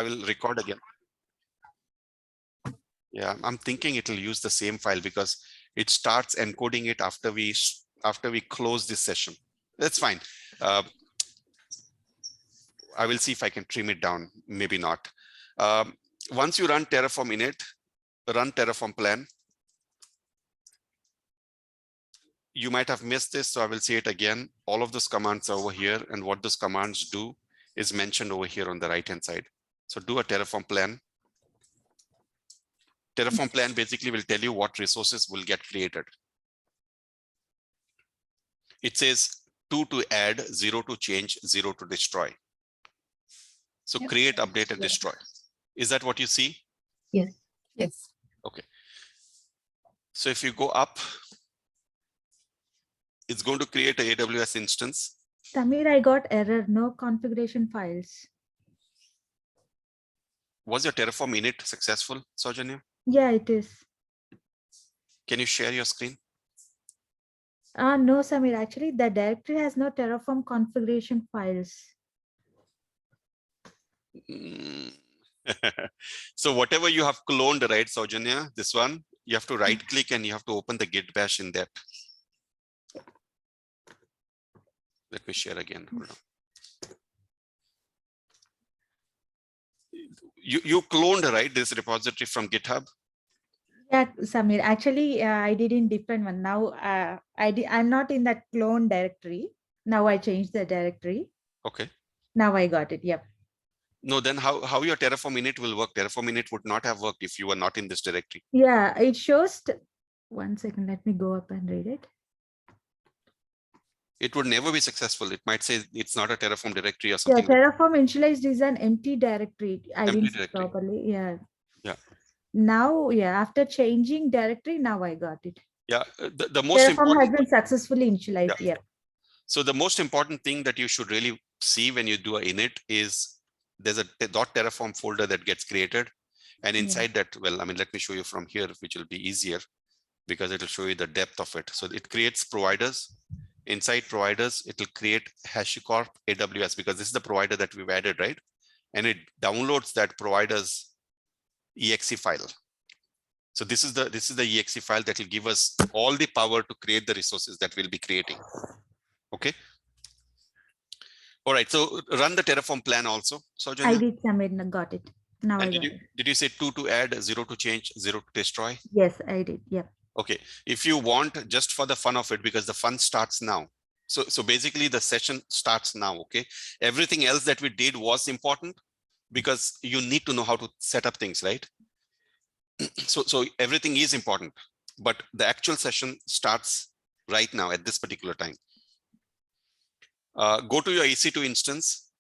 I will record again. Yeah, I'm thinking it will use the same file because it starts encoding it after we close this session. That's fine. I will see if I can trim it down. Maybe not. Once you run Terraform init, run Terraform plan. You might have missed this, so I will say it again. All of those commands are over here, and what those commands do is mentioned over here on the right-hand side. So do a Terraform plan. Terraform plan basically will tell you what resources will get created. It says 2 to add, 0 to change, 0 to destroy. So Yep. create, update, and destroy. Is that what you see? Yes. Yes. Okay. So if you go up, it's going to create a AWS instance. Samir, I got error, no configuration files. Was your Terraform init successful, Saujanya? Yeah, it is. Can you share your screen? No, Samir, actually the directory has no Terraform configuration files. So whatever you have cloned, right, Saujanya, this one, you have to right click and you have to open the git bash in that. Let me share again. Hold on. You cloned, right, this repository from GitHub? Yeah, Samir, actually I did in different one. Now I'm not in that clone directory. Now I changed the directory. Okay. Now I got it. Yep. No, then how your Terraform init will work? Terraform init would not have worked if you were not in this directory. Yeah, it shows. 1 second, let me go up and read it. It would never be successful. It might say it's not a Terraform directory or something. Yeah, Terraform initialized is an empty directory. I Empty didn't directory. properly. Yeah. Yeah. Now, yeah, after changing directory, now I got it. Yeah. The most Terraform important. has been successfully initialized. Yeah. Yeah. So the most important thing that you should really see when you do a init is there's a .terraform folder that gets created. And inside that, well, I mean, let me show you from here, which will be easier because it will show you the depth of it. So it creates providers. Inside providers, it will create HashiCorp AWS because this is the provider that we've added, right? And it downloads that provider's exe file. So this is the exe file that will give us all the power to create the resources that we'll be creating. Okay. All right. So run the Terraform plan also. So I did, Samir, got it. Now and I got it. did you say 2 to add, 0 to change, 0 to destroy? Yes, I did. Yeah. Okay. If you want, just for the fun of it, because the fun starts now. So basically the session starts now. Okay. Everything else that we did was important because you need to know how to set up things, right? So everything is important, but the actual session starts right now at this particular time. Go to your EC2 instance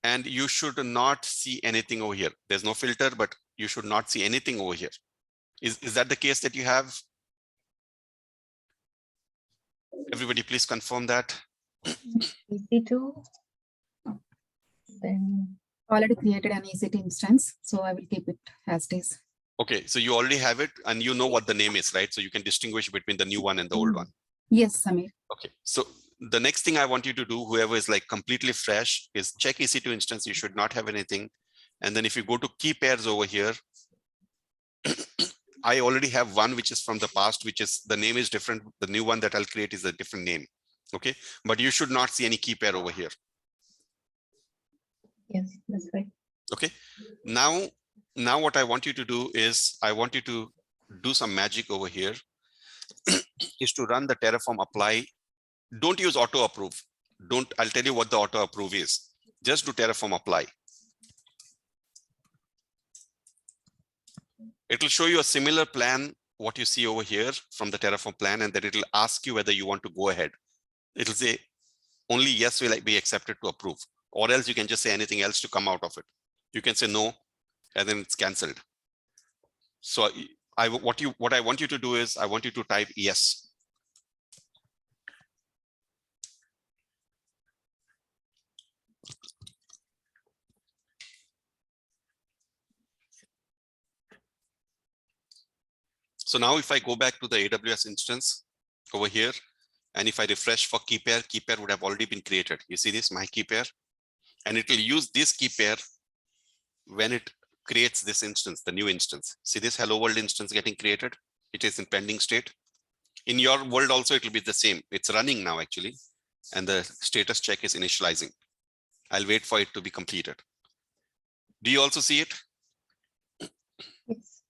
and you should not see anything over here. There's no filter, but you should not see anything over here. Is that the case that you have? Everybody, please confirm that. EC2. Then already created an EC2 instance, so I will keep it as it is. Okay, so you already have it and you know what the name is, right? So you can distinguish between the new one and the old one. Yes, Samir. Okay, so the next thing I want you to do, whoever is like completely fresh, is check EC2 instance. You should not have anything. And then if you go to key pairs over here, I already have one which is from the past, which is the name is different. The new one that I'll create is a different name. Okay, but you should not see any key pair over here. Yes, that's right. Okay, now what I want you to do is I want you to do some magic over here is to run the Terraform apply. Don't use auto approve. I'll tell you what the auto approve is. Just do Terraform apply. It will show you a similar plan, what you see over here from the Terraform plan, and then it will ask you whether you want to go ahead. It will say only yes will be accepted to approve, or else you can just say anything else to come out of it. You can say no, and then it's cancelled. So what I want you to do is I want you to type yes. So now if I go back to the AWS instance over here, and if I refresh for key pair would have already been created. You see this, my key pair, and it will use this key pair when it creates this instance, the new instance. See this hello world instance getting created? It is in pending state. In your world also, it will be the same. It's running now actually. And the status check is initializing. I'll wait for it to be completed. Do you also see it? Yes.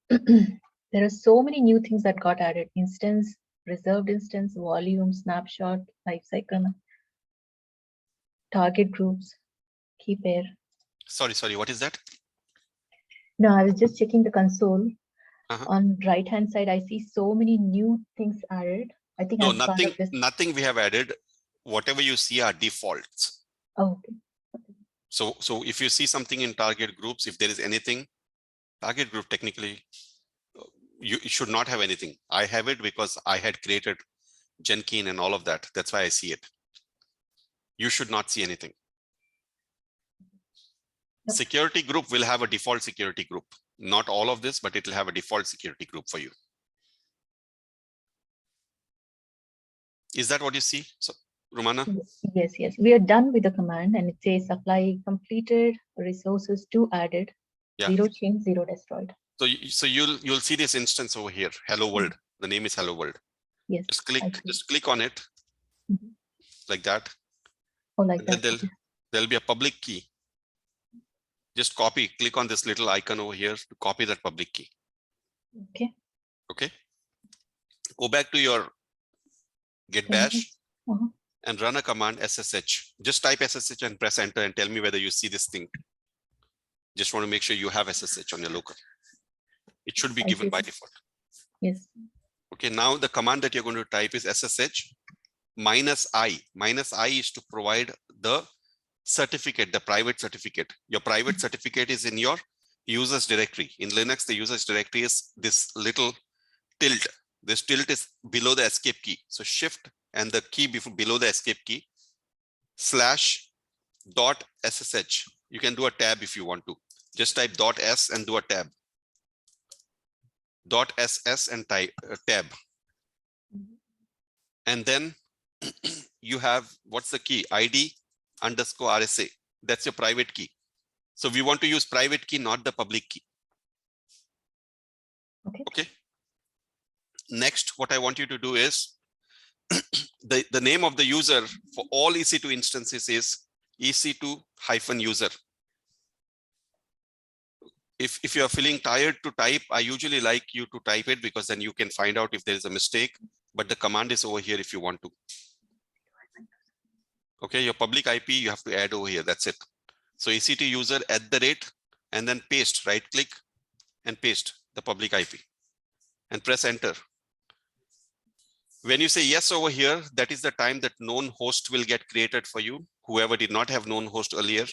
There are so many new things that got added. Instance, reserved instance, volume, snapshot, lifecycle, target groups, key pair. Sorry, what is that? No, I was just checking the console. Uh-huh. On right hand side, I see so many new things added. I think No, as part of this. nothing we have added. Whatever you see are defaults. Oh, okay. So if you see something in target groups, if there is anything, target group technically, you should not have anything. I have it because I had created Jenkins and all of that. That's why I see it. You should not see anything. Yep. Security group will have a default security group. Not all of this, but it will have a default security group for you. Is that what you see? So, Romana? Yes. We are done with the command and it says supply completed, resources 2 added, Yeah. 0 change, 0 destroyed. So you'll see this instance over here. Hello world. The name is hello world. Yes. Just I see. click on it Mhm. like that. Oh, like And then that. there'll be a public key. Just click on this little icon over here to copy that public key. Okay. Okay. Go back to your git bash and run a command SSH. Just type SSH and press enter and tell me whether you see this thing. Just want to make sure you have SSH on your local. It should be I given see by that. default. Yes. Okay, now the command that you're going to type is SSH -i. -i is to provide the certificate, the private certificate. Your private certificate is in your users directory. In Linux, the users directory is this little tilde. This tilde is below the escape key. So shift and the key below the escape key /.ssh. You can do a tab if you want to. Just type .s and do a tab. .ss and type tab. And then you have, what's the key? ID_RSA. That's your private key. So we want to use private key, not the public key. Okay. Next, what I want you to do is the name of the user for all EC2 instances is EC2-user. If you are feeling tired to type, I usually like you to type it because then you can find out if there is a mistake, but the command is over here if you want to. Okay, your public IP, you have to add over here. That's it. So EC2-user @ and then paste, right click and paste the public IP and press enter. When you say yes over here, that is the time that known host will get created for you. Whoever did not have known host earlier.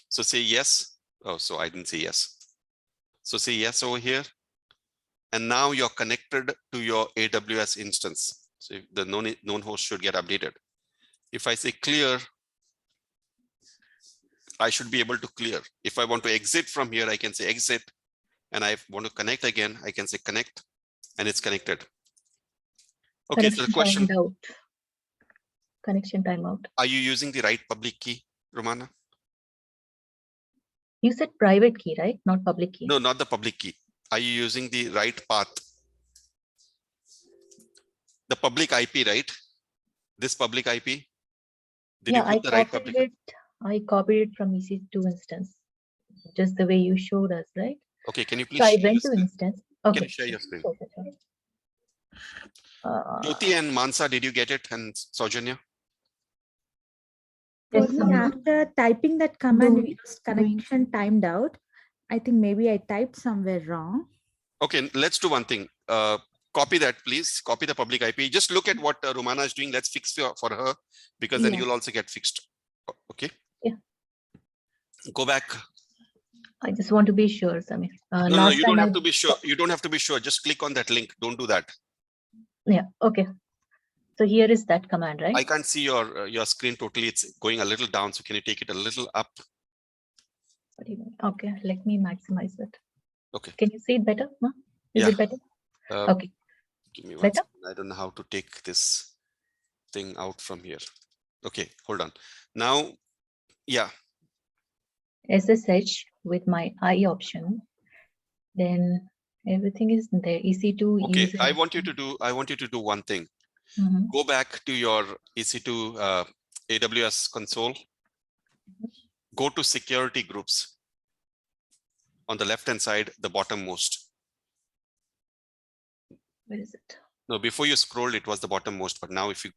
So say yes. Oh, so I didn't say yes. So say yes over here. And now you're connected to your AWS instance. So the known host should get updated. If I say clear, I should be able to clear. If I want to exit from here, I can say exit. And I want to connect again, I can say connect, and it's connected. Okay, so the question. Connection timeout. Are you using the right public key, Romana? You said private key, right? Not public key. No, not the public key. Are you using the right path? The public IP, right? This public IP? Did you put the right public IP? I copied it from EC2 instance, just the way you showed us, right? Okay, can you please So I share went your to screen? instance. Okay. Can you share your screen? Sure. Jyoti and Mansa, did you get it? And Saujanya? Yes, For me, after typing that command, it was connection timed out. I think maybe I typed somewhere wrong. Okay, let's do one thing. Copy that, please. Copy the public IP. Just look at what Romana is doing. Let's fix for her, because then you'll also get fixed. Okay. Yeah. Go back. I just want to be sure, Samir. No, you don't have to be sure. You don't have to be sure. Just click on that link. Don't do that. Yeah. Okay. So here is that command, right? I can't see your screen totally. It's going a little down. So can you take it a little up? What do you mean? Okay. Let me maximize it. Okay. Can you see it better? No? Is it better? Okay. Give me one second. I don't know how to take this thing out from here. Okay, hold on. Now, yeah. SSH with my I option, then everything is there. EC2 Okay, user. I want you to do one thing. Mhm. Go back to your EC2 AWS console. Go to security groups. On the left-hand side, the bottommost. Where is it? No, before you scrolled, it was the bottommost, but now if you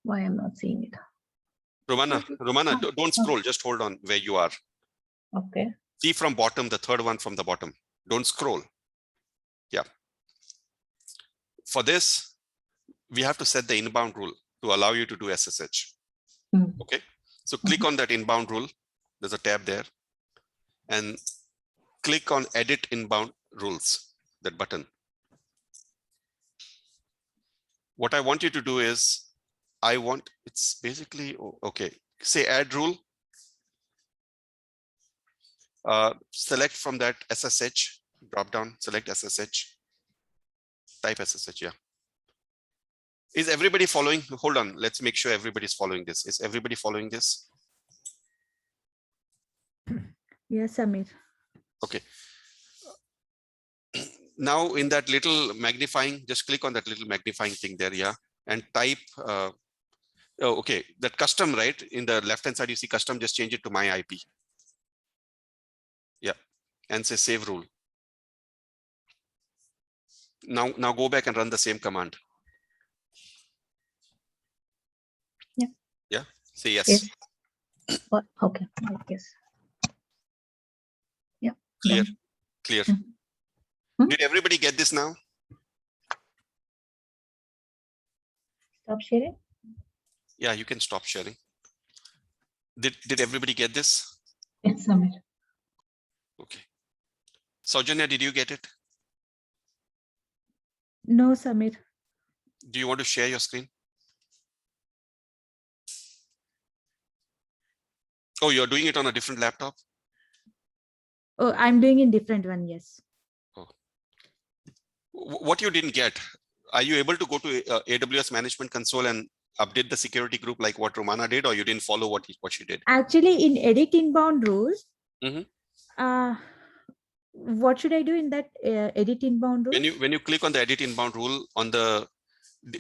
Why I'm not seeing it? Romana, Oh, don't scroll, just hold on where you are. okay. See from bottom, the third one from the bottom. Don't scroll. Yeah. For this, we have to set the inbound rule to allow you to do SSH. Mm. Okay. So click on that inbound rule. There's a tab there. And click on edit inbound rules, that button. What I want you to do is, it's basically, okay, say add rule. Select from that SSH drop down, select SSH, type SSH. Yeah. Is everybody following? Hold on. Let's make sure everybody's following this. Is everybody following this? Yes, Samir. Okay. Now in that little magnifying, just click on that little magnifying thing there. Yeah. And type, okay, that custom, right? In the left-hand side, you see custom, just change it to my IP. Yeah. And say save rule. Now go back and run the same command. Yeah. Yeah. Say yes. Yes. What? Okay. Yes. Yeah. Clear. Done. Clear. Mhm. Did everybody get this now? Stop sharing. Yeah, you can stop sharing. Did everybody get this? Yes, Samir. Okay. Saujanya, did you get it? No, Samir. Do you want to share your screen? Oh, you're doing it on a different laptop? Oh, I'm doing in different one. Yes. What you didn't get, are you able to go to AWS Management Console and update the security group like what Romana did, or you didn't follow what she did? Actually, in edit inbound rules, Mhm. what should I do in that edit inbound rules? When you click on the edit inbound rule on the,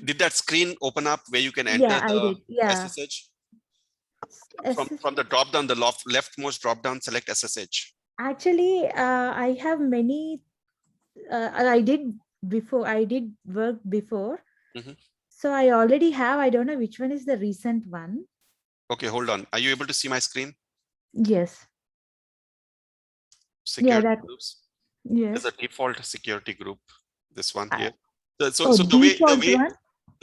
did that screen open up where you can enter Yeah, I the did. Yeah. SSH? SS From the drop down, the leftmost drop down, select SSH. Actually, I have many. I did before. I did work before. Mhm. So I already have. I don't know which one is the recent one. Okay, hold on. Are you able to see my screen? Yes. Security that- groups. Yes. There's a default security group. This one Uh, here. So Oh, the way one.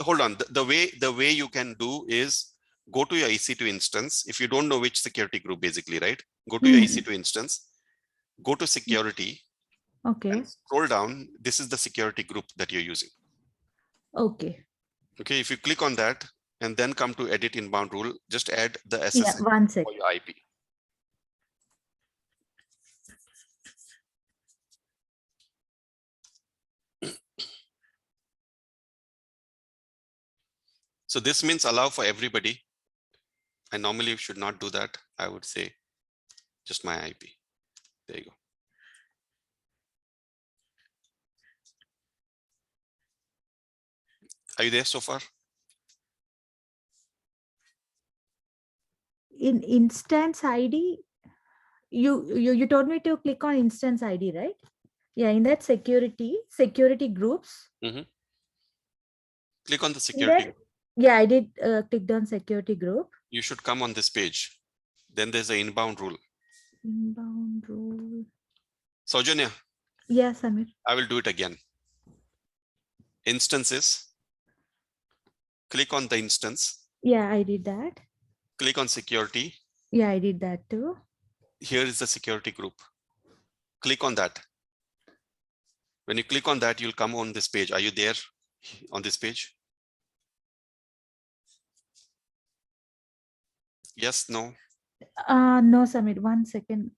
hold on, the way you can do is go to your EC2 instance. If you don't know which security group, basically, right? Go to your EC2 instance, go to security, Okay. and scroll down. This is the security group that you're using. Okay. Okay, if you click on that and then come to edit inbound rule, just add the Yeah. SSH 1 sec. for your IP. So this means allow for everybody. I normally should not do that. I would say just my IP. There you go. Are you there so far? In instance ID, you told me to click on instance ID, right? Yeah. In that security groups. Click on the In security. that, yeah, I did click on security group. You should come on this page. Then there's the inbound rule. Inbound rule. Saujanya, Yeah, Samir. I will do it again. Instances. Click on the instance. Yeah, I did that. Click on security. Yeah, I did that too. Here is the security group. Click on that. When you click on that, you'll come on this page. Are you there on this page? Yes, no. No, Samir. 1 second.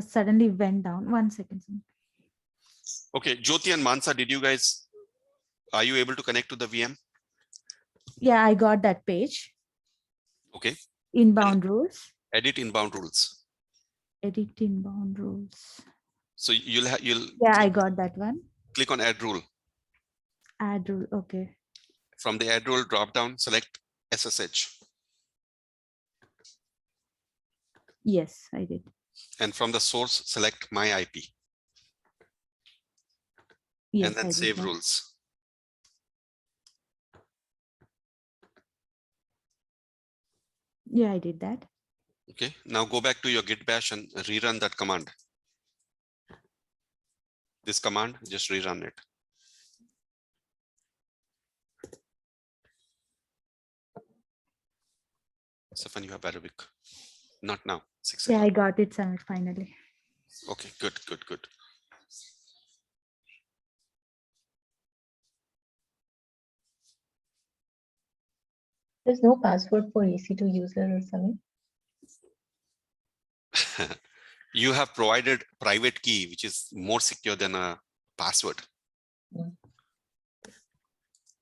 Suddenly went down. 1 second. Samir. Okay, Jyoti and Mansa, are you able to connect to the VM? Yeah, I got that page. Okay. Inbound rules. Edit inbound rules. Edit inbound rules. So you'll Yeah, I got that one. click on add rule. Add rule. Okay. From the add rule drop down, select SSH. Yes, I did. And from the source, select my IP. Yes, And then I did save that. rules. Yeah, I did that. Okay, now go back to your git bash and rerun that command. This command, just rerun it. Stefan, you have Arabic. Not now, 6 Yeah, I o'clock. got it, Samir, finally. Okay, good, good, good. There's no password for EC2 user or something. You have provided private key, which is more secure than a password. Mm.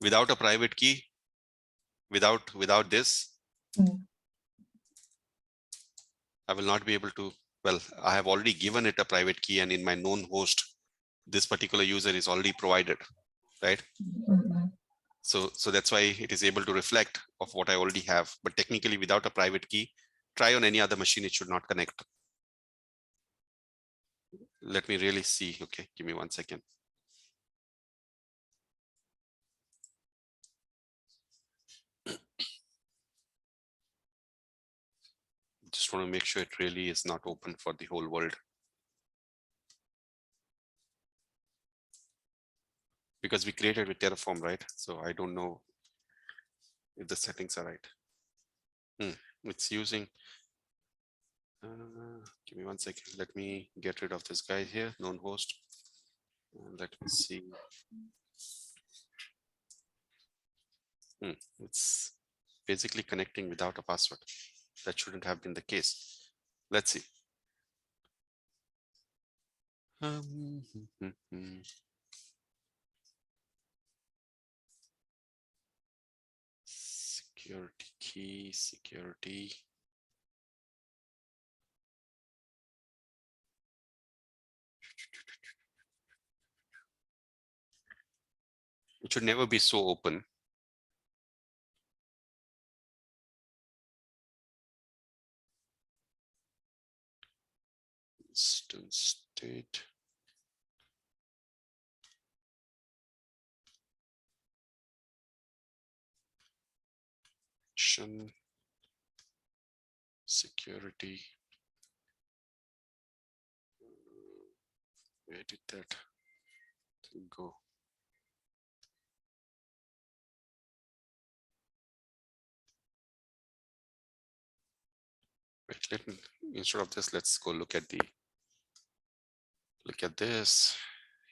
Without a private key, without this, Mm. I will not be able to, well, I have already given it a private key, and in my known host, this particular user is already provided, right? Mm-mm. So that's why it is able to reflect of what I already have. But technically, without a private key, try on any other machine, it should not connect. Let me really see. Okay, give me 1 second. Just want to make sure it really is not open for the whole world. Because we created with Terraform, right? So I don't know if the settings are right. It's using, give me 1 second. Let me get rid of this guy here, known host. And let me see. It's basically connecting without a password. That shouldn't have been the case. Let's see. Security key, security. It should never be so open. Instance state. Security. Where did that go? Wait, let me, instead of this, let's go look at this.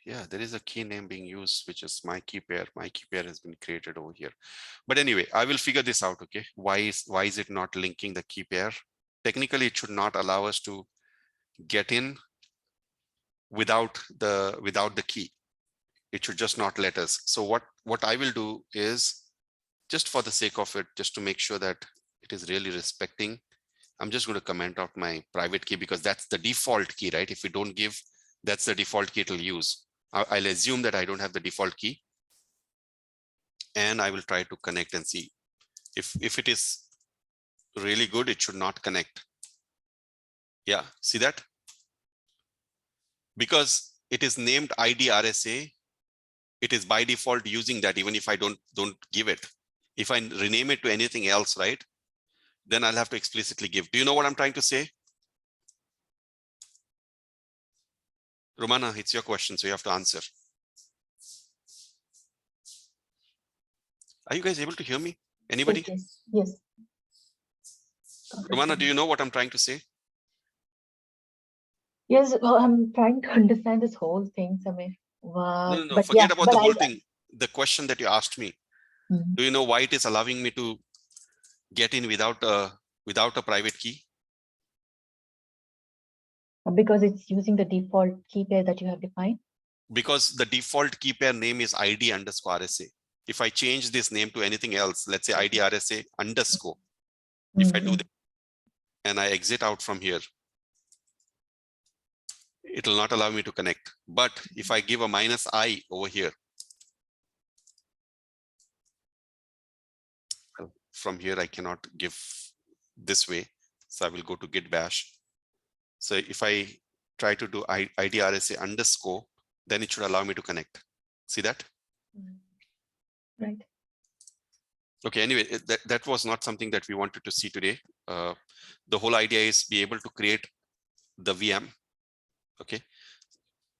Yeah, there is a key name being used, which is my key pair. My key pair has been created over here. But anyway, I will figure this out. Okay, why is it not linking the key pair? Technically, it should not allow us to get in without the key. It should just not let us. So what I will do is, just for the sake of it, just to make sure that it is really respecting, I'm just going to comment out my private key, because that's the default key, right? If we don't give, that's the default key it'll use. I'll assume that I don't have the default key, and I will try to connect and see if it is really good. It should not connect. Yeah, see that? Because it is named ID RSA, it is by default using that, even if I don't give it. If I rename it to anything else, right, then I'll have to explicitly give. Do you know what I'm trying to say? Romana, it's your question, so you have to answer. Are you guys able to hear me? Anybody? Yes, yes. Romana, do you know what I'm trying to say? Yes, well, I'm trying to understand this whole thing, Samir. No, But forget yeah, about but the whole thing. The question that you asked me. Mhm. Do you know why it is allowing me to get in without a private key? Because it's using the default key pair that you have defined. Because the default key pair name is ID _ RSA. If I change this name to anything else, let's say ID RSA _, if I do that, and I exit out from here, it will not allow me to connect. But if I give a -I over here, well, from here I cannot give this way, so I will go to git bash. So if I try to do id RSA underscore, then it should allow me to connect. See that? Right. Okay, anyway, that was not something that we wanted to see today. The whole idea is be able to create the VM. Okay,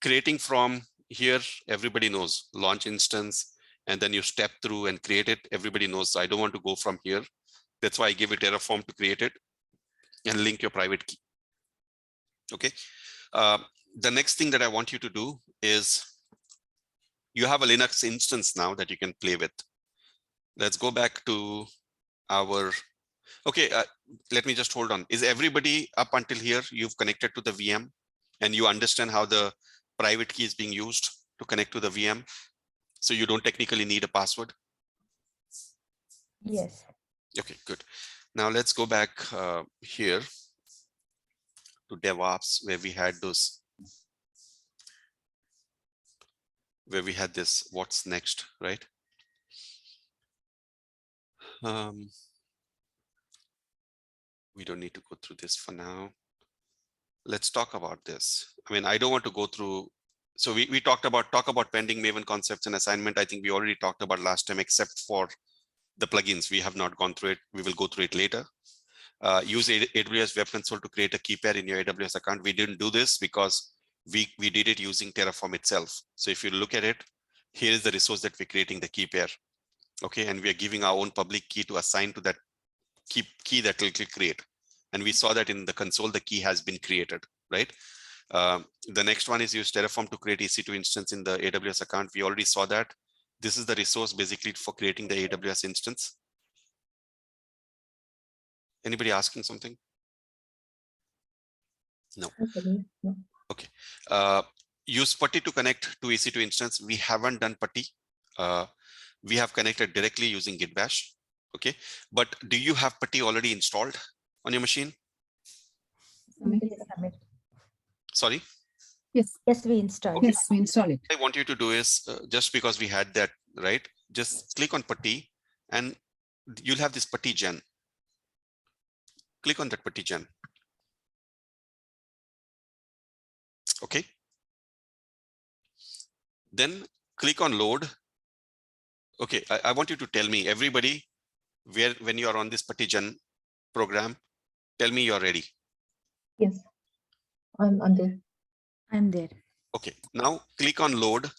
creating from here, everybody knows, launch instance, and then you step through and create it. Everybody knows. So I don't want to go from here. That's why I give it Terraform to create it and link your private key. Okay. The next thing that I want you to do is you have a Linux instance now that you can play with. Let's go back to our, okay, let me just hold on. Is everybody up until here? You've connected to the VM and you understand how the private key is being used to connect to the VM. So you don't technically need a password. Yes. Okay, good. Now let's go back here to DevOps where we had those, where we had this what's next, right? We don't need to go through this for now. Let's talk about this. I mean, I don't want to go through. So we talk about pending Maven concepts and assignment. I think we already talked about last time, except for the plugins. We have not gone through it. We will go through it later. Use AWS Web Console to create a key pair in your AWS account. We didn't do this because we did it using Terraform itself. So if you look at it, here is the resource that we're creating the key pair. Okay, and we are giving our own public key to assign to that key that will create. And we saw that in the console, the key has been created, right? The next one is use Terraform to create EC2 instance in the AWS account. We already saw that. This is the resource basically for creating the AWS instance. Anybody asking something? No. No. Okay. Use putty to connect to EC2 instance. We haven't done putty. We have connected directly using git bash. Okay. But do you have putty already installed on your machine? Sorry? Yes. Yes, we installed. Yes, we install it. What I want you to do is just because we had that, right? Just click on putty and you'll have this putty gen. Click on that putty gen. Okay. Then click on load. Okay, I want you to tell me, everybody, when you are on this putty gen program, tell me you're ready. Yes. I'm there. I'm there. Okay, now click on load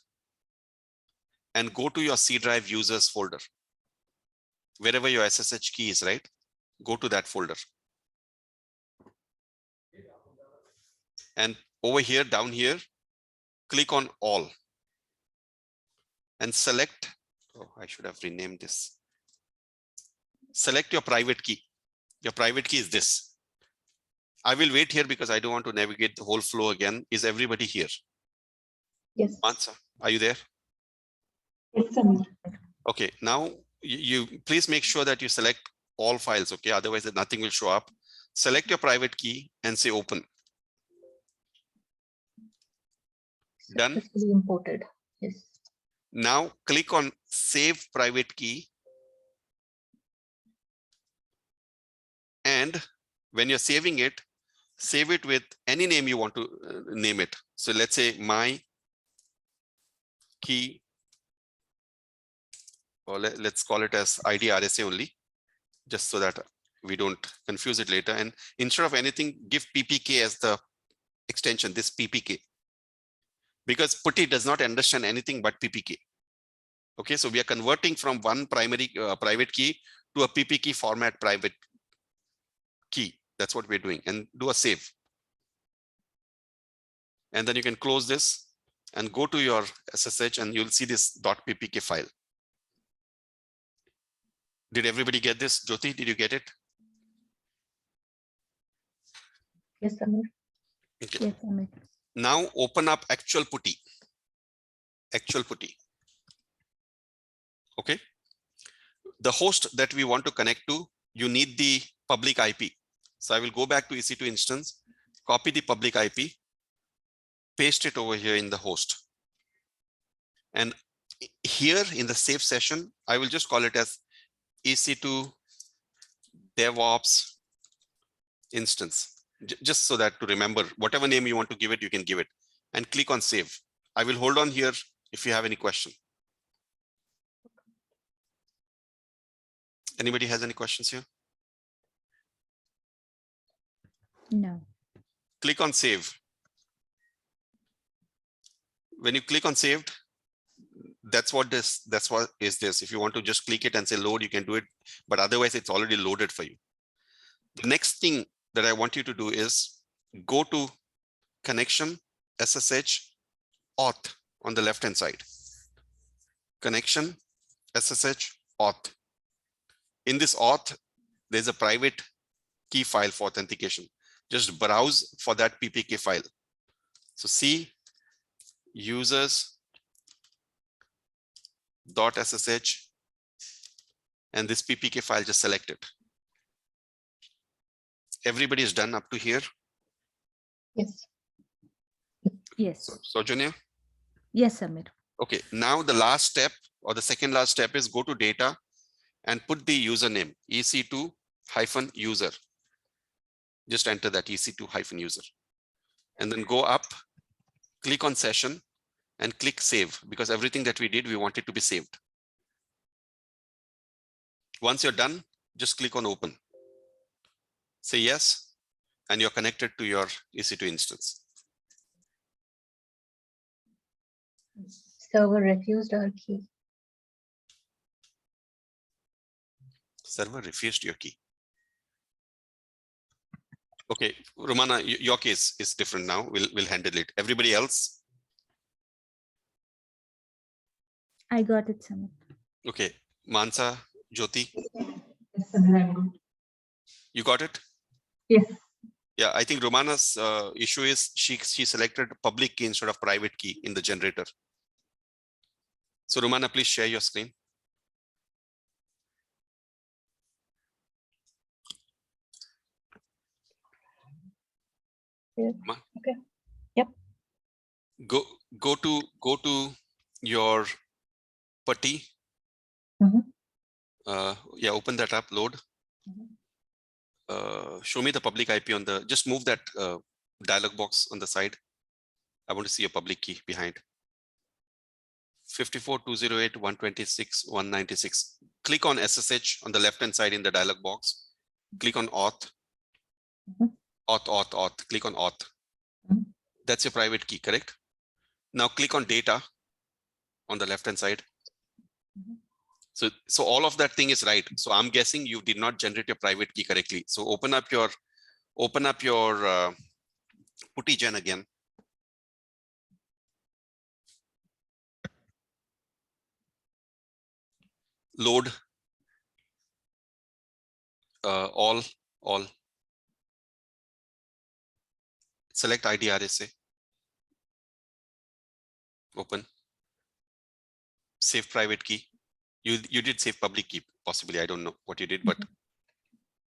and go to your C drive users folder. Wherever your SSH key is, right? Go to that folder. And over here, down here, click on all and select, oh, I should have renamed this. Select your private key. Your private key is this. I will wait here because I don't want to navigate the whole flow again. Is everybody here? Yes. Mansa, are you there? Yes, Samir. Okay, now you please make sure that you select all files, okay? Otherwise nothing will show up. Select your private key and say open. Done. Successfully imported. Yes. Now click on save private key. And when you're saving it, save it with any name you want to name it. So let's say my key, or let's call it as ID RSA only, just so that we don't confuse it later. And instead of anything, give PPK as the extension, this PPK. Because putty does not understand anything but PPK. Okay, so we are converting from one primary private key to a PPK format private key. That's what we're doing, and do a save. And then you can close this and go to your SSH and you'll see this .ppk file. Did everybody get this? Jyoti, did you get it? Yes, Samir. Okay. Yes, Amit. Now open up actual putty. Actual putty. Okay. The host that we want to connect to, you need the public IP. So I will go back to EC2 instance, copy the public IP, paste it over here in the host. And here in the save session, I will just call it as EC2 DevOps instance, just so that to remember whatever name you want to give it, you can give it and click on save. I will hold on here if you have any question. Anybody has any questions here? No. Click on save. When you click on saved, that's what is this. If you want to just click it and say load, you can do it, but otherwise it's already loaded for you. The next thing that I want you to do is go to connection SSH auth on the left hand side. Connection SSH auth. In this auth, there's a private key file for authentication. Just browse for that PPK file. So see users.ssh and this PPK file, just select it. Everybody is done up to here. Yes. Yes. So Sojourner? Yes, Samir. Okay, now the last step or the second last step is go to data and put the username EC2-user. Just enter that EC2-user and then go up, click on session and click save, because everything that we did, we want it to be saved. Once you're done, just click on open. Say yes, and you're connected to your EC2 instance. Server refused our key. Server refused your key. Okay, Romana, your case is different now. We'll handle it. Everybody else? I got it, Samir. Okay, Mansa, Jyoti, Yes, Samir, I'm good. you got it? Yes. Yeah, I think Romana's issue is she selected public key instead of private key in the generator. So Romana, please share your screen. Yeah. Ma- Okay. Yep. Go to your putty. Mhm. Yeah, open that up, load. Show me the public IP on the, just move that dialog box on the side. I want to see a public key behind. 54.208.126.196. Click on SSH on the left hand side in the dialog box. Click on auth. Mhm. Auth. Click on auth. Mhm. That's your private key, correct? Now click on data on the left hand side. Mhm. So all of that thing is right. So I'm guessing you did not generate your private key correctly. So open up your putty gen again. Load all. Select ID RSA. Open. Save private key. You did save public key, possibly. I don't know what you did, but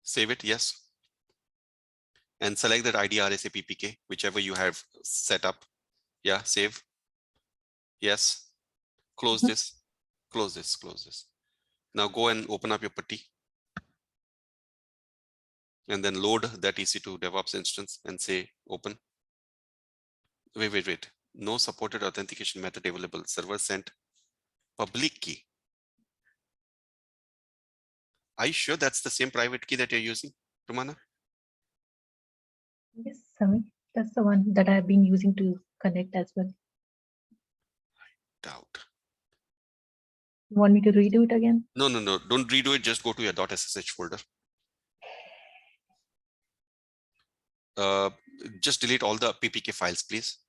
save it, yes. And select that ID RSA PPK, whichever you have set up. Yeah, save. Yes. Close this. Close this. Close this. Now go and open up your putty. And then load that EC2 DevOps instance and say open. Wait. No supported authentication method available. Server sent public key. Are you sure that's the same private key that you're using, Romana? Yes, Samir. That's the one that I've been using to connect as well. Doubt. You want me to redo it again? No. Don't redo it. Just go to your .ssh folder. Just delete all the PPK files, please.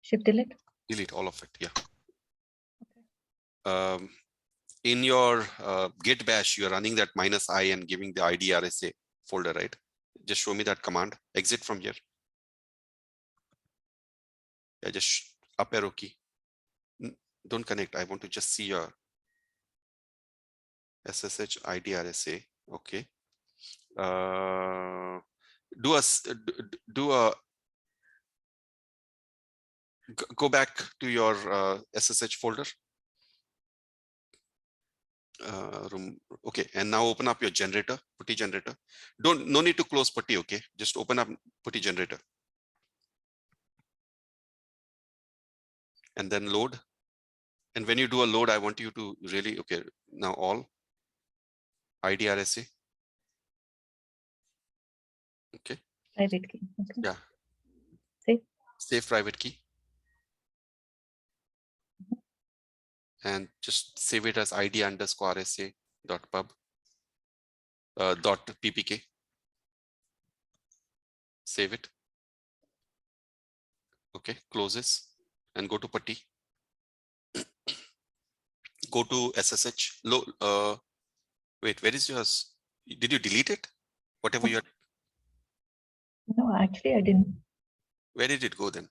Shift delete? Delete all of it. Yeah. In your git bash, you're running that -i and giving the ID RSA folder, right? Just show me that command. Exit from here. Yeah, just up arrow key. Don't connect. I want to just see your SSH ID RSA. Okay. Do a go back to your SSH folder. Okay, and now open up your generator, putty generator. No need to close putty. Okay, just open up putty generator and then load. And when you do a load, I want you to really, okay, now all ID RSA. Okay. Private key. Okay. Yeah. Save private key. And just save it as ID underscore RSA dot pub dot ppk. Save it. Okay, close this and go to putty. Go to SSH. Wait, where is yours? Did you delete it? Whatever you had, No, actually, I didn't. where did it go then?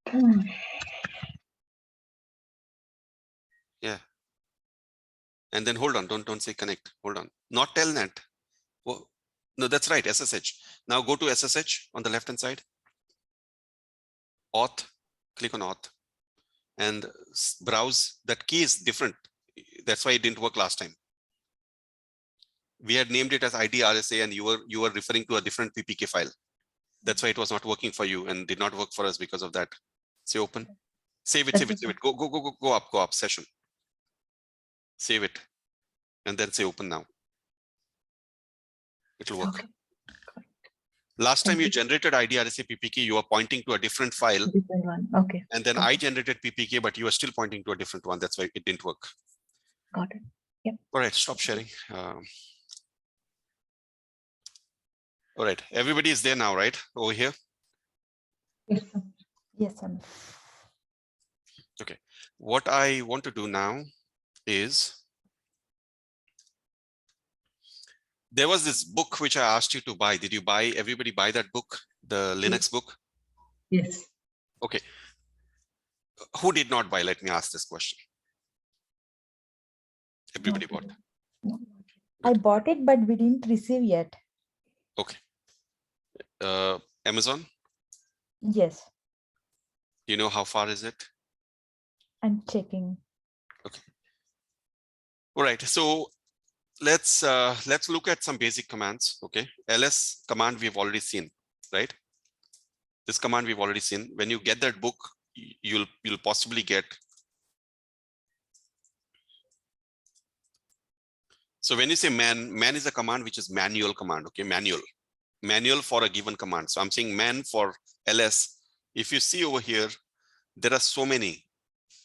Hmm. Yeah. And then hold on, don't say connect. Hold on. Not telnet. Oh, no, that's right, SSH. Now go to SSH on the left hand side. Auth, click on auth and browse. That key is different. That's why it didn't work last time. We had named it as ID RSA and you were referring to a different PPK file. That's why it was not working for you and did not work for us because of that. Say open. Save it, save it, save it. Go up session. Save it. And then say open now. It will work. Okay. Last time Thank you you. generated ID RSA PPK, you are pointing to a different file. Different one. Okay. And then Got I it. generated PPK, but you are still pointing to a different one. That's why it didn't work. Got it. All right, stop sharing. All right, everybody is there now, right? Over here. Yes, sir. Yes, Samir. What I want to do now is, there was this book which I asked you to buy. Did you buy, everybody buy that book, the Linux book? Yes. Okay. Who did not buy? Let me ask this question. Everybody bought. No. I bought it, but we didn't receive yet. Okay. Amazon, Yes, do you know how far is it? I'm checking. All right, so let's look at some basic commands. Okay, ls command we've already seen, right? This command we've already seen. When you get that book, you'll possibly get. So when you say man is a command which is manual command. Okay, manual for a given command. So I'm saying man for ls. If you see over here, there are so many.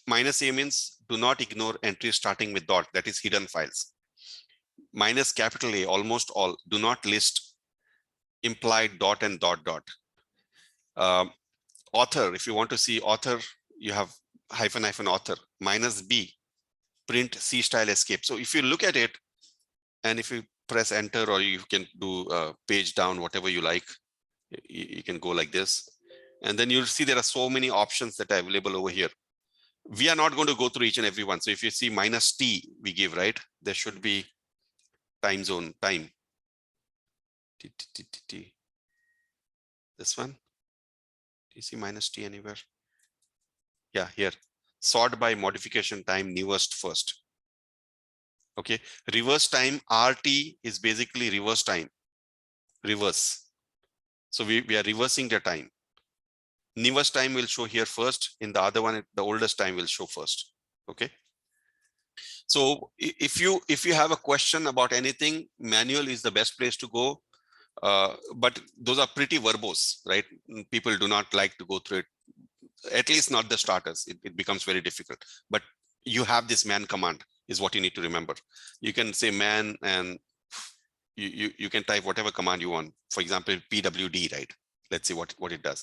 -a means do not ignore entries starting with dot, that is hidden files. -A, almost all, do not list implied dot and dot. Author, if you want to see author, you have -- author. -b, print C style escape. So if you look at it, and if you press enter, or you can do page down, whatever you like, you can go like this. And then you'll see there are so many options that are available over here. We are not going to go through each and every one. So if you see -t, we give, right? There should be time zone, time. This one. Do you see -t anywhere? Yeah, here. Sort by modification time, newest first. Okay, reverse time, RT is basically reverse time. Reverse. So we are reversing the time. Newest time will show here first. In the other one, the oldest time will show first. Okay. So if you have a question about anything, manual is the best place to go. But those are pretty verbose, right? People do not like to go through it, at least not the starters. It becomes very difficult. But you have this man command is what you need to remember. You can say man and you can type whatever command you want. For example, pwd, right? Let's see what it does.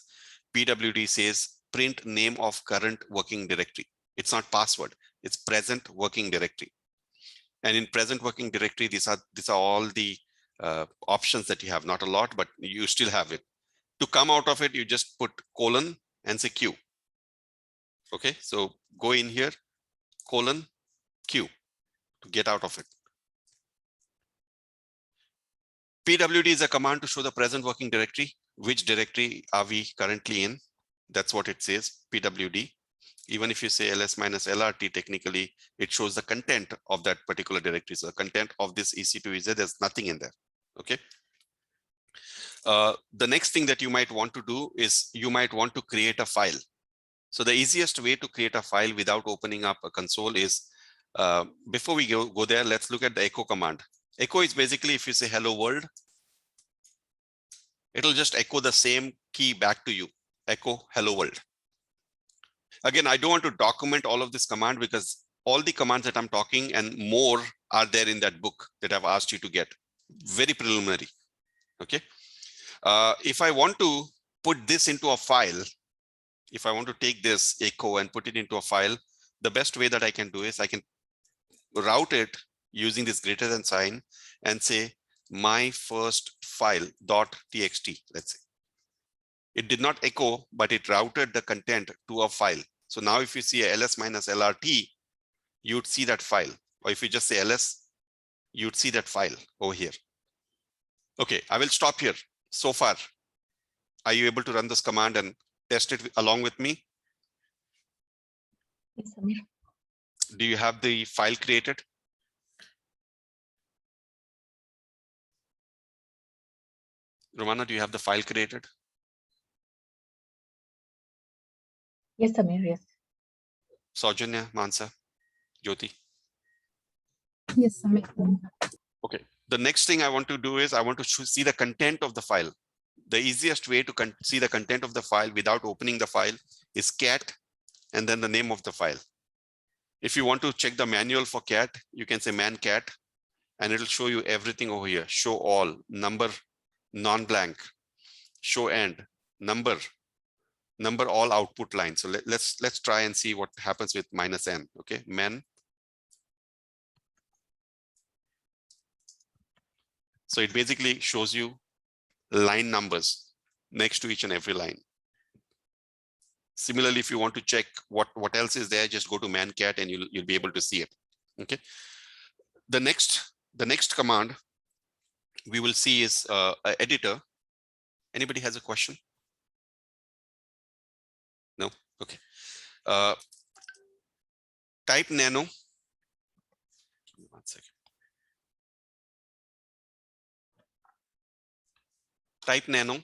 Pwd says print name of current working directory. It's not password, it's present working directory. And in present working directory, these are all the options that you have. Not a lot, but you still have it. To come out of it, you just put colon and say Q. Okay, so go in here, colon, Q to get out of it. PWD is a command to show the present working directory. Which directory are we currently in? That's what it says, PWD. Even if you say ls minus lrt, technically it shows the content of that particular directory. So the content of this EC2EZ, there's nothing in there. Okay. The next thing that you might want to do is you might want to create a file. So the easiest way to create a file without opening up a console is, before we go there, let's look at the echo command. Echo is basically, if you say hello world, it'll just echo the same key back to you. Echo hello world. Again, I don't want to document all of this command because all the commands that I'm talking and more are there in that book that I've asked you to get. Very preliminary. Okay. If I want to put this into a file, if I want to take this echo and put it into a file, the best way that I can do is I can route it using this greater than sign and say my first file .txt, let's say. It did not echo, but it routed the content to a file. So now if you see a ls minus lrt, you'd see that file. Or if you just say ls, you'd see that file over here. Okay, I will stop here. So far, are you able to run this command and test it along with me? Yes, Samir. Do you have the file created? Romana, do you have the file created? Yes, Samir, yes. Saujanya, Mansa, Jyoti? Yes, Samir. Okay. The next thing I want to do is I want to see the content of the file. The easiest way to see the content of the file without opening the file is cat and then the name of the file. If you want to check the manual for cat, you can say man cat and it'll show you everything over here. Show all, number, non-blank, show end, number all output line. So let's try and see what happens with -n. Okay, man. So it basically shows you line numbers next to each and every line. Similarly, if you want to check what else is there, just go to man cat and you'll be able to see it. Okay. The next command we will see is editor. Anybody has a question? No? Okay. Type nano. Give me 1 second. Type nano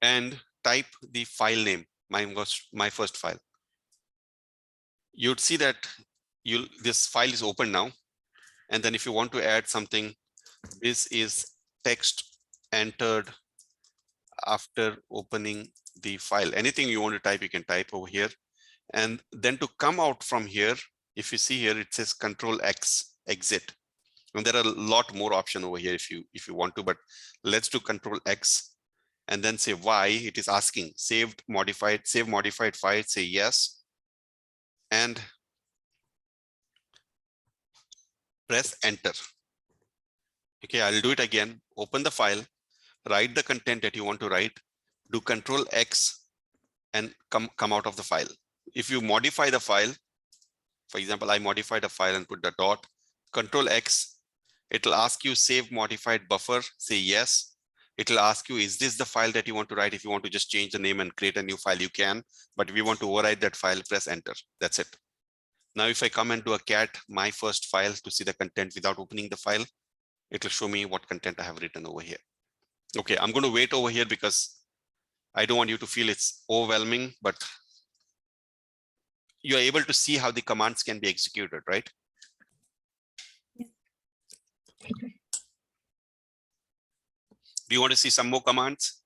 and type the file name, my first file. You'd see that this file is open now. And then if you want to add something, this is text entered after opening the file. Anything you want to type, you can type over here. And then to come out from here, if you see here, it says Control X, exit. And there are a lot more options over here if you want to, but let's do Control X and then say Y. It is asking save modified file, say yes, and press enter. Okay, I'll do it again. Open the file, write the content that you want to write, do Control X and come out of the file. If you modify the file, for example, I modified a file and put the dot, Control X, it'll ask you save modified buffer, say yes. It'll ask you, is this the file that you want to write? If you want to just change the name and create a new file, you can, but if you want to override that file, press enter. That's it. Now, if I come and do a cat my first file to see the content without opening the file, it'll show me what content I have written over here. Okay, I'm going to wait over here because I don't want you to feel it's overwhelming, but you're able to see how the commands can be executed, right? Do you want to see some more commands?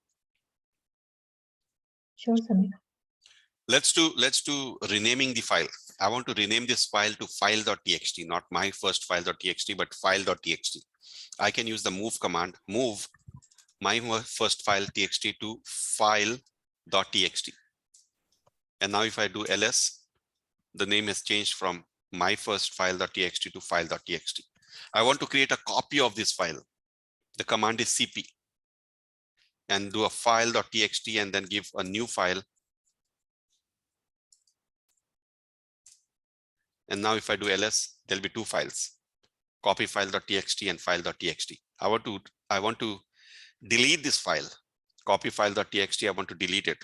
Sure, Samir. Let's do renaming the file. I want to rename this file to file.txt, not my first file.txt, but file.txt. I can use the move command, move my first file txt to file.txt. And now if I do ls, the name has changed from my first file.txt to file.txt. I want to create a copy of this file. The command is cp and do a file.txt and then give a new file. And now if I do ls, there'll be two files, copy file.txt and file.txt. I want to delete this file, copy file.txt. I want to delete it.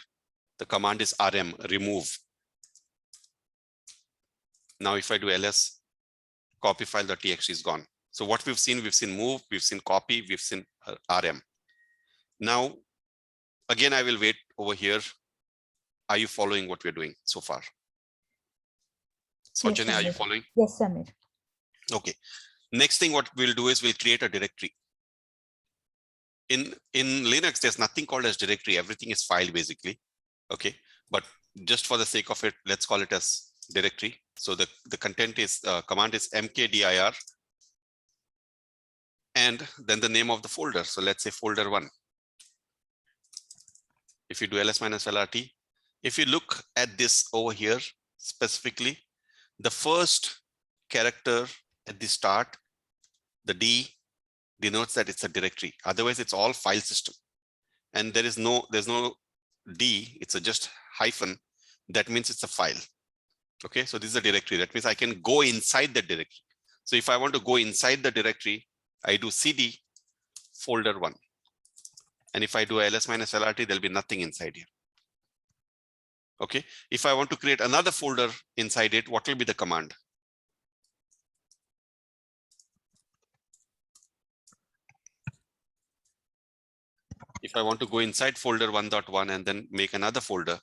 The command is rm, remove. Now if I do ls, copy file.txt is gone. So what we've seen move, we've seen copy, we've seen rm. Now, again, I will wait over here. Are you following what we're doing so far? Yes, Sajjana, are you Samir. following? Yes, Samir. Okay. Next thing what we'll do is we'll create a directory. In Linux, there's nothing called as directory. Everything is file basically. Okay. But just for the sake of it, let's call it as directory. So the content is command is mkdir and then the name of the folder. So let's say folder 1. If you do ls-lrt, if you look at this over here specifically, the first character at the start, the D, denotes that it's a directory. Otherwise, it's all file system. And there's no D, it's a just hyphen. That means it's a file. Okay, so this is a directory. That means I can go inside the directory. So if I want to go inside the directory, I do cd folder 1. And if I do ls-lrt, there'll be nothing inside here. Okay, if I want to create another folder inside it, what will be the command? If I want to go inside folder 1.1 and then make another folder,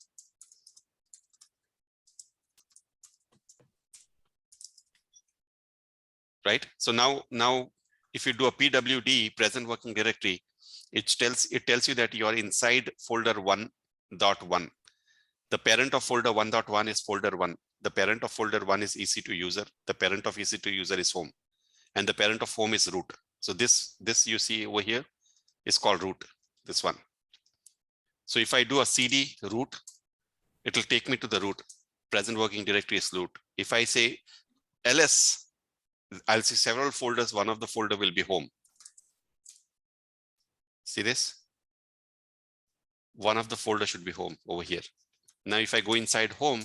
right? So now if you do a pwd, present working directory, it tells you that you are inside folder 1.1. The parent of folder 1.1 is folder 1. The parent of folder 1 is EC2 user. The parent of EC2 user is home. And the parent of home is root. So this you see over here is called root, this one. So if I do a cd root, it will take me to the root. Present working directory is root. If I say ls, I'll see several folders. One of the folder will be home. See this? One of the folder should be home over here. Now, if I go inside home,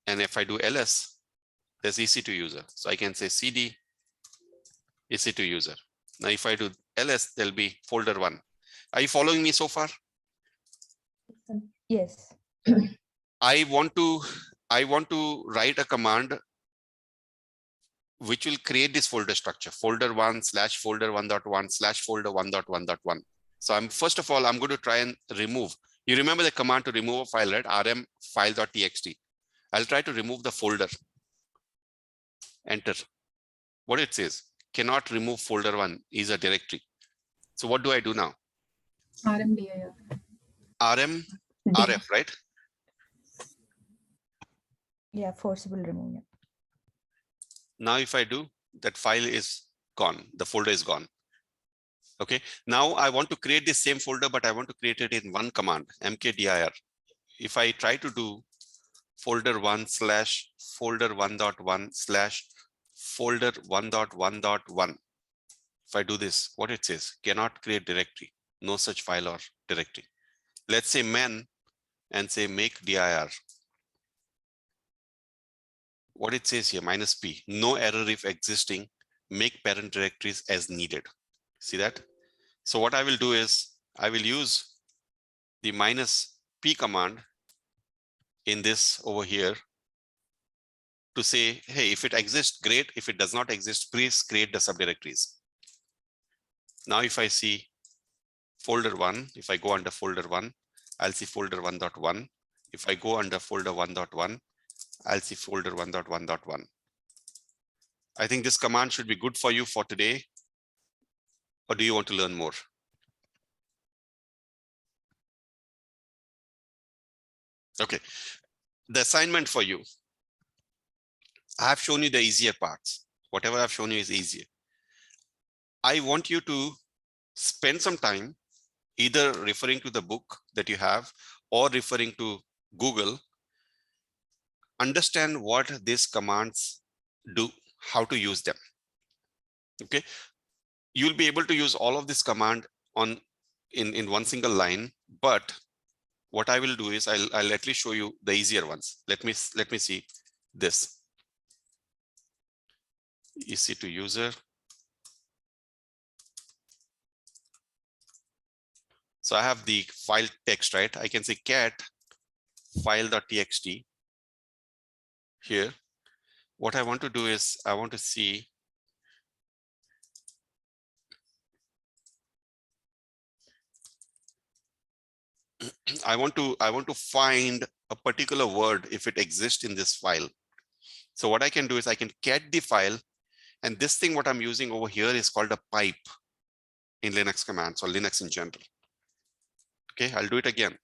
and if I do ls, there's EC2 user. So I can say cd EC2 user. Now, if I do ls, there'll be folder 1. Are you following me so far? Yes. I want to write a command which will create this folder structure, folder 1 / folder 1.1 / folder 1.1.1. So first of all, I'm going to try and remove. You remember the command to remove a file, right? rm file.txt. I'll try to remove the folder. Enter. What it says, cannot remove folder 1 is a directory. So what do I do now? RMDIR. rm rf, right? Yeah, forcible removal. Now, if I do, that file is gone. The folder is gone. Okay. Now I want to create this same folder, but I want to create it in one command, mkdir. If I try to do folder 1 / folder 1.1 / folder 1.1.1. If I do this, what it says, cannot create directory, no such file or directory. Let's say man and say make dir. What it says here, -p, no error if existing, make parent directories as needed. See that? So what I will do is I will use the -p command in this over here to say, hey, if it exists, great. If it does not exist, please create the subdirectories. Now, if I see folder 1, if I go under folder 1, I'll see folder 1.1. If I go under folder 1.1, I'll see folder 1.1.1. I think this command should be good for you for today. Or do you want to learn more? Okay. The assignment for you. I have shown you the easier parts. Whatever I've shown you is easier. I want you to spend some time either referring to the book that you have or referring to Google. Understand what these commands do, how to use them. Okay. You'll be able to use all of this command in one single line, but what I will do is I'll at least show you the easier ones. Let me see this. EC to user. So I have the file text, right? I can say cat file.txt here. What I want to do is I want to see I want to find a particular word if it exists in this file. So what I can do is I can cat the file, and this thing what I'm using over here is called a pipe in Linux commands or Linux in general. Okay, I'll do it again.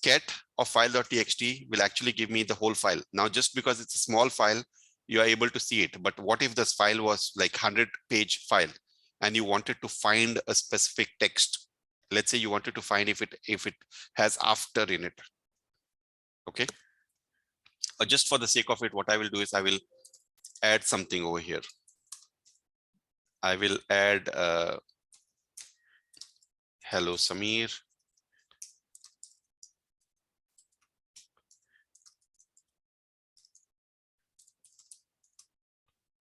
Cat of file.txt will actually give me the whole file. Now, just because it's a small file, you are able to see it. But what if this file was like 100-page file and you wanted to find a specific text? Let's say you wanted to find if it has after in it. Okay. Just for the sake of it, what I will do is I will add something over here. I will add hello, Samir.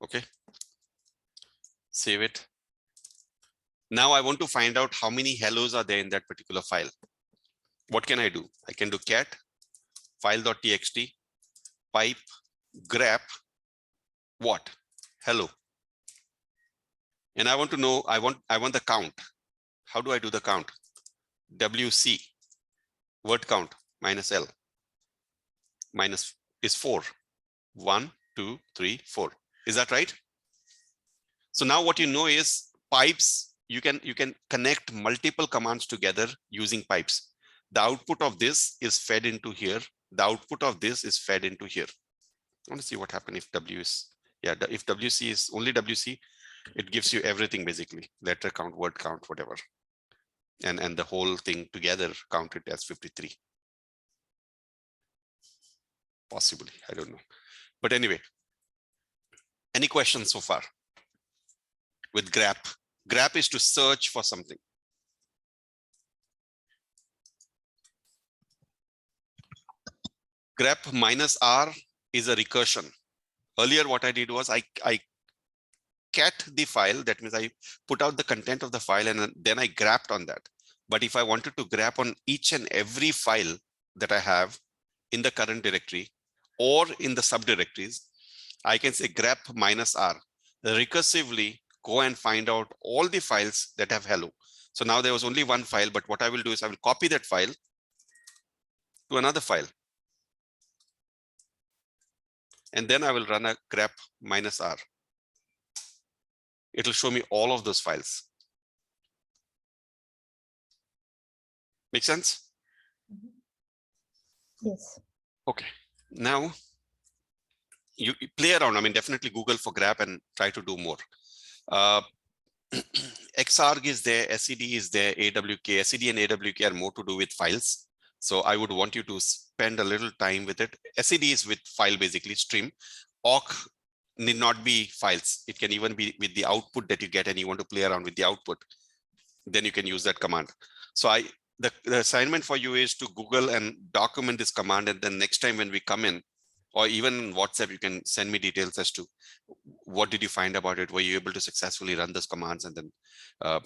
Okay. Save it. Now I want to find out how many hellos are there in that particular file. What can I do? I can do cat file.txt pipe grep what? Hello. And I want to know, I want the count. How do I do the count? WC word count minus L minus is 4. 1, 2, 3, 4. Is that right? So now what you know is pipes. You can connect multiple commands together using pipes. The output of this is fed into here. The output of this is fed into here. I want to see what happens if W is, yeah, if WC is only WC, it gives you everything basically, letter count, word count, whatever. And the whole thing together counted as 53. Possibly, I don't know. But anyway, any questions so far with grep? Grep is to search for something. Grep minus R is a recursion. Earlier, what I did was I cat the file. That means I put out the content of the file and then I grabbed on that. But if I wanted to grab on each and every file that I have in the current directory or in the subdirectories, I can say grep minus R. Recursively go and find out all the files that have hello. So now there was only one file, but what I will do is I will copy that file to another file. And then I will run a grep minus R. It will show me all of those files. Make sense? Yes. Okay. Now you play around. I mean, definitely Google for grep and try to do more. Xarg is there, SCD is there, AWK. SCD and AWK are more to do with files. So I would want you to spend a little time with it. SCD is with file, basically stream. Awk need not be files. It can even be with the output that you get and you want to play around with the output. Then you can use that command. So the assignment for you is to Google and document this command. And then next time when we come in, or even in WhatsApp, you can send me details as to what did you find about it? Were you able to successfully run those commands? And then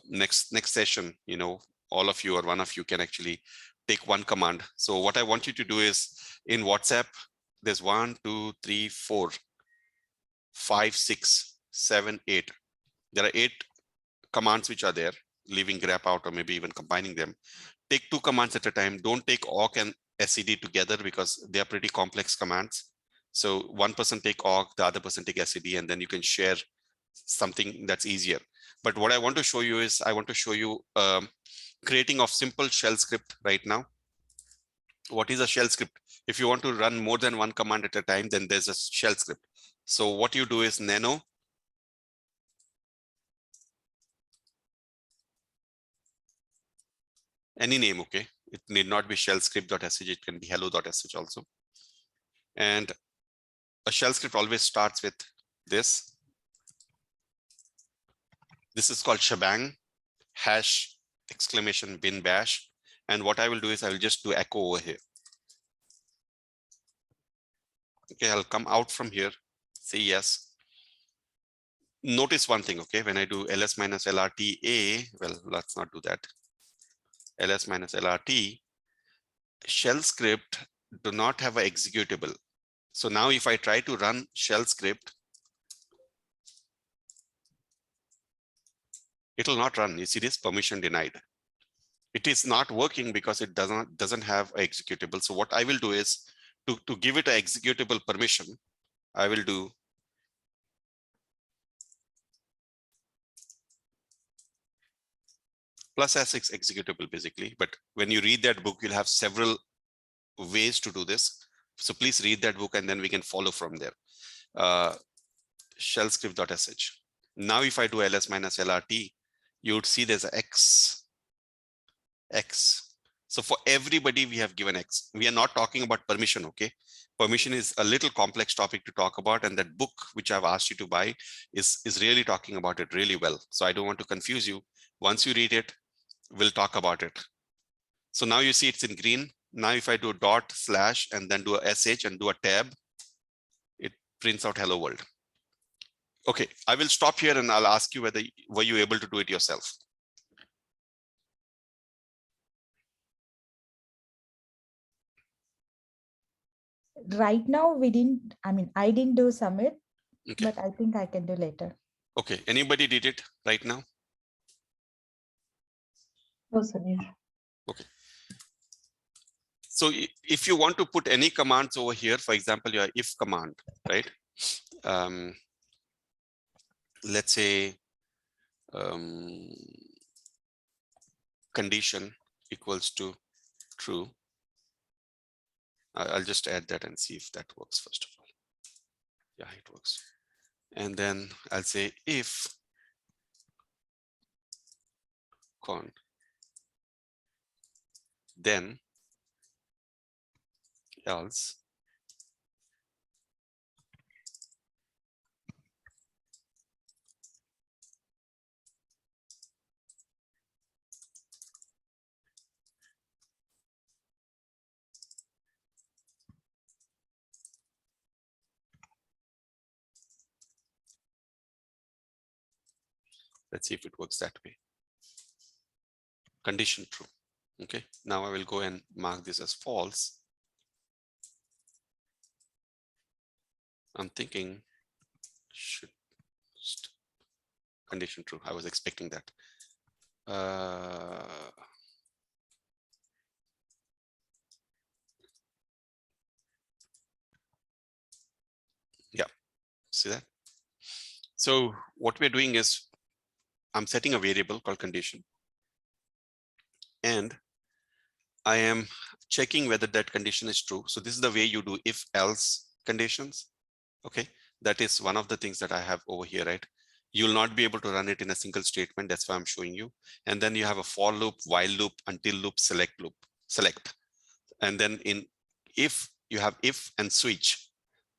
next session, you know, all of you or one of you can actually take one command. So what I want you to do is in WhatsApp, there's 1, 2, 3, 4, 5, 6, 7, 8. There are 8 commands which are there, leaving grep out or maybe even combining them. Take 2 commands at a time. Don't take awk and SCD together because they are pretty complex commands. So one person take awk, the other person take SCD, and then you can share something that's easier. But what I want to show you is I want to show you creating of simple shell script right now. What is a shell script? If you want to run more than one command at a time, then there's a shell script. So what you do is nano any name, okay? It need not be shell script.sh, it can be hello.sh also. And a shell script always starts with this. This is called shebang # bin bash. And what I will do is I will just do echo over here. Okay, I'll come out from here, say yes. Notice one thing, okay, when I do ls minus lrt a, well, let's not do that. Ls minus lrt, shell script do not have an executable. So now if I try to run shell script, it will not run. You see this permission denied. It is not working because it doesn't have an executable. So what I will do is to give it an executable permission, I will do plus S6 executable basically. But when you read that book, you'll have several ways to do this. So please read that book and then we can follow from there. Shell script.sh. Now if I do ls minus lrt, you would see there's an X. So for everybody, we have given X. We are not talking about permission, okay? Permission is a little complex topic to talk about, and that book which I've asked you to buy is really talking about it really well. So I don't want to confuse you. Once you read it, we'll talk about it. So now you see it's in green. Now if I do dot slash and then do a sh and do a tab, it prints out hello world. Okay, I will stop here and I'll ask you whether were you able to do it yourself. Right now, we didn't, I didn't do submit, Okay. but I think I can do later. Okay, anybody did it right now? No, Samir. Okay. So if you want to put any commands over here, for example, your if command, right? Let's say condition equals to true. I'll just add that and see if that works first of all. Yeah, it works. And then I'll say if con, then else. Let's see if it works that way. Condition true. Okay, now I will go and mark this as false. I'm thinking should condition true. I was expecting that. Yeah, see that? So what we're doing is I'm setting a variable called condition, and I am checking whether that condition is true. So this is the way you do if else conditions. Okay, that is one of the things that I have over here, right? You'll not be able to run it in a single statement. That's why I'm showing you. And then you have a for loop, while loop, until loop, select. And then in if you have if and switch.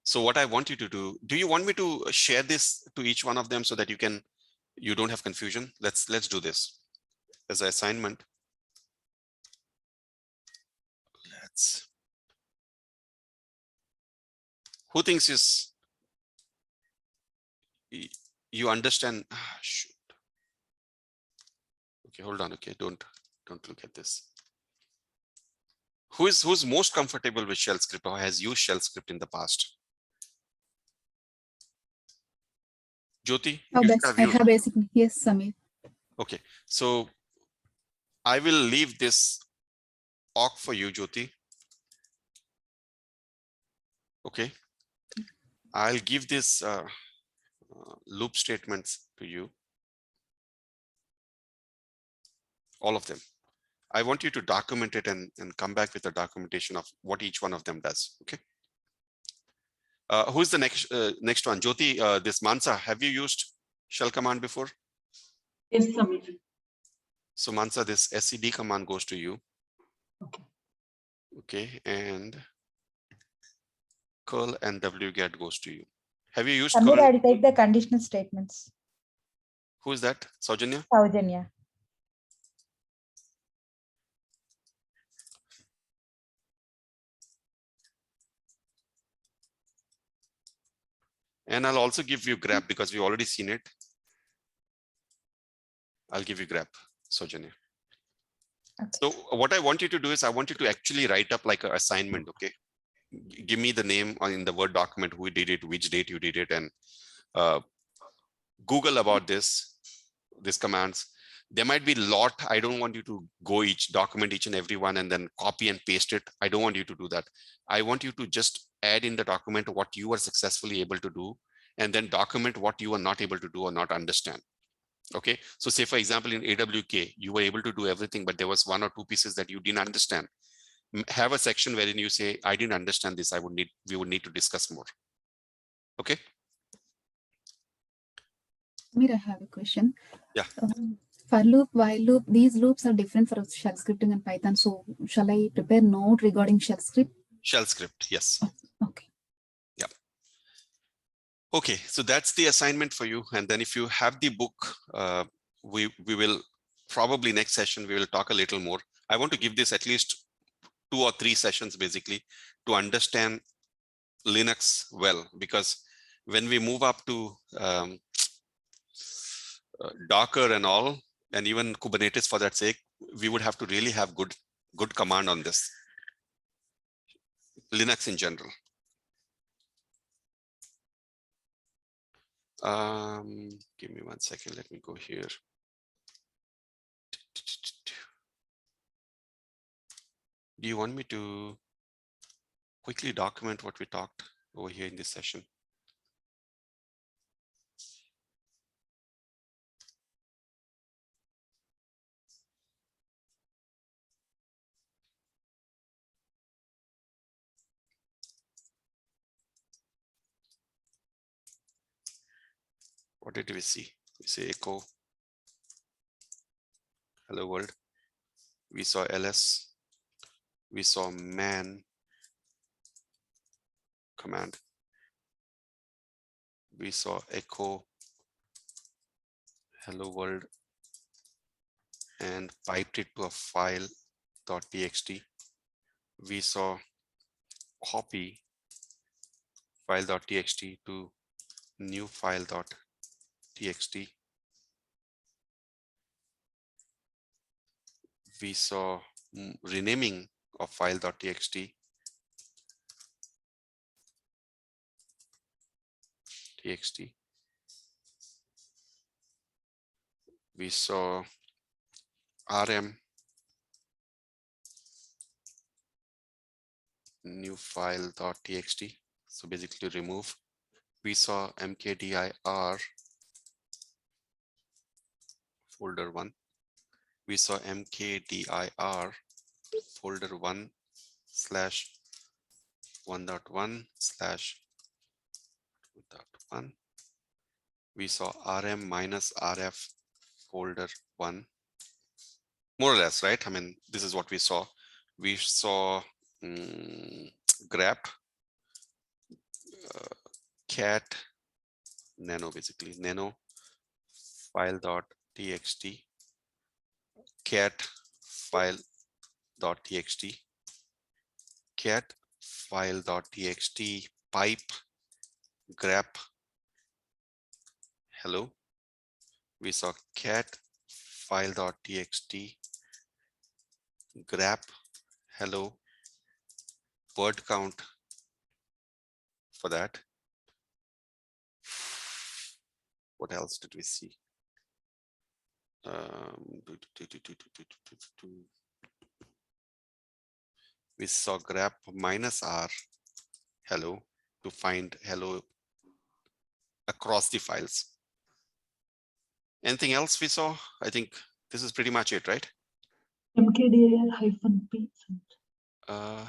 So what I want you to do you want me to share this to each one of them so that you don't have confusion? Let's do this as an assignment. Who thinks is you understand? Shoot. Okay, hold on. Okay, don't look at this. Who's most comfortable with shell script or has used shell script in the past? Jyoti? Oh, You I used- have basic. Yes, Samir. Okay, so I will leave this awk for you, Jyoti. Okay, I'll give this loop statements to you. All of them. I want you to document it and come back with a documentation of what each one of them does. Okay. Who's the next one? Jyoti, this Mansa, have you used shell command before? Yes, Samir. So Mansa, this SCD command goes to you. Okay. Okay, and curl and wget goes to you. Have you used Samir, curl? I'll take the conditional statements. Who is that? Saujanya? Saujanya. And I'll also give you grep because we've already seen it. I'll give you grep, Sojanya. Okay. So what I want you to do is I want you to actually write up like an assignment, okay? Give me the name in the Word document, who did it, which date you did it, and Google about these commands. There might be a lot. I don't want you to go document each and every one and then copy and paste it. I don't want you to do that. I want you to just add in the document what you were successfully able to do, and then document what you are not able to do or not understand. Okay, so say for example, in AWK, you were able to do everything, but there was 1 or 2 pieces that you didn't understand. Have a section wherein you say, I didn't understand this. We would need to discuss more. Okay. Samir, I have a question. Yeah. For loop, while loop, these loops are different for shell scripting and Python. So shall I prepare note regarding shell script? Shell script, yes. Okay. Yeah. Okay, so that's the assignment for you. And then if you have the book, we will probably next session, we will talk a little more. I want to give this at least 2 or 3 sessions basically to understand Linux well, because when we move up to Docker and all, and even Kubernetes for that sake, we would have to really have good command on this. Linux in general. Give me 1 second. Let me go here. Do you want me to quickly document what we talked over here in this session? What did we see? We say echo. Hello world. We saw ls. We saw man command. We saw echo hello world and piped it to a file.txt. We saw copy file.txt to new file.txt. We saw renaming of file.txt. We saw rm new file.txt. So basically remove. We saw mkdir folder 1. We saw mkdir folder 1 slash 1.1/1.1. We saw rm minus rf folder 1. More or less, right? I mean, this is what we saw. We saw grep, cat, nano, basically nano file.txt, cat file.txt, cat file.txt, pipe, grep, hello. We saw cat file.txt, grep, hello, word count for that. What else did we see? We saw grep minus r hello to find hello across the files. Anything else we saw? I think this is pretty much it, right? mkdir-p.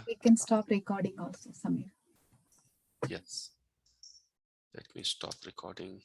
We can stop recording also, Samir. Yes. Let me stop recording.